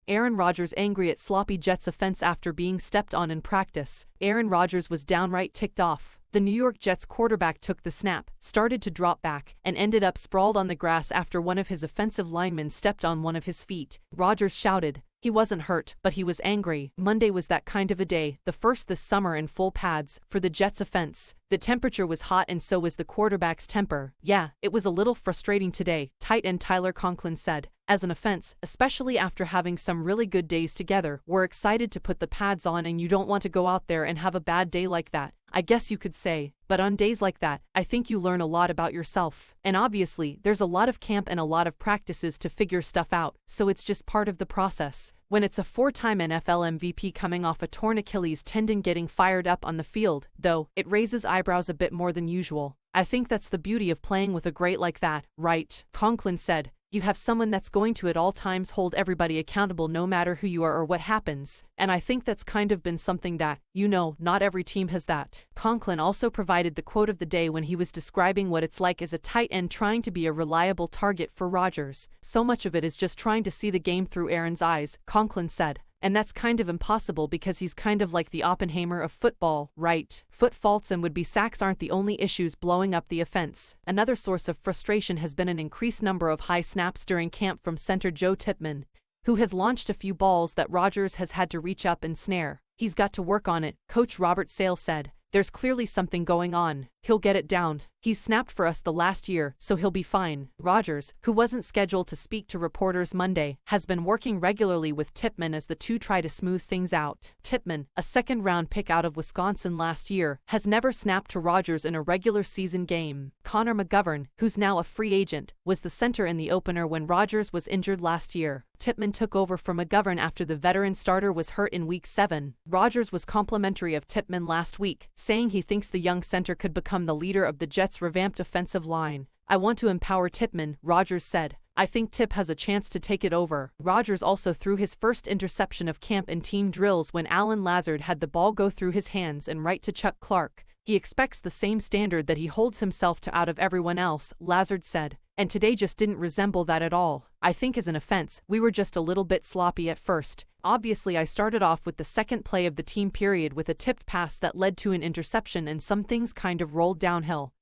Aaron Rodgers angry at sloppy Jets offense after being stepped on in practice. Aaron Rodgers was downright ticked off. The New York Jets quarterback took the snap, started to drop back, and ended up sprawled on the grass after one of his offensive linemen stepped on one of his feet. Rodgers shouted. He wasn't hurt, but he was angry. Monday was that kind of a day, the first this summer in full pads, for the Jets offense. The temperature was hot and so was the quarterback's temper. Yeah, it was a little frustrating today, tight end Tyler Conklin said. As an offense, especially after having some really good days together, we're excited to put the pads on and you don't want to go out there and have a bad day like that, I guess you could say. But on days like that, I think you learn a lot about yourself. And obviously, there's a lot of camp and a lot of practices to figure stuff out, so it's just part of the process. When it's a four-time NFL MVP coming off a torn Achilles tendon getting fired up on the field, though, it raises eyebrows a bit more than usual. I think that's the beauty of playing with a great like that, right? Conklin said. You have someone that's going to at all times hold everybody accountable no matter who you are or what happens, and I think that's kind of been something that, not every team has that. Conklin also provided the quote of the day when he was describing what it's like as a tight end trying to be a reliable target for Rodgers. So much of it is just trying to see the game through Aaron's eyes, Conklin said. And that's kind of impossible because he's kind of like the Oppenheimer of football, right? Foot faults and would-be sacks aren't the only issues blowing up the offense. Another source of frustration has been an increased number of high snaps during camp from center Joe Tippmann, who has launched a few balls that Rodgers has had to reach up and snare. He's got to work on it, Coach Robert Sale said. There's clearly something going on. He'll get it down. He's snapped for us the last year, so he'll be fine. Rodgers, who wasn't scheduled to speak to reporters Monday, has been working regularly with Tippmann as the two try to smooth things out. Tippmann, a second-round pick out of Wisconsin last year, has never snapped to Rodgers in a regular season game. Connor McGovern, who's now a free agent, was the center in the opener when Rodgers was injured last year. Tippmann took over for McGovern after the veteran starter was hurt in Week 7. Rodgers was complimentary of Tippmann last week, saying he thinks the young center could become the leader of the Jets' revamped offensive line. I want to empower Tippmann, Rodgers said. I think Tip has a chance to take it over. Rodgers also threw his first interception of camp in team drills when Alan Lazard had the ball go through his hands and right to Chuck Clark. He expects the same standard that he holds himself to out of everyone else, Lazard said. And today just didn't resemble that at all. I think as an offense, we were just a little bit sloppy at first. Obviously I started off with the second play of the team period with a tipped pass that led to an interception and some things kind of rolled downhill.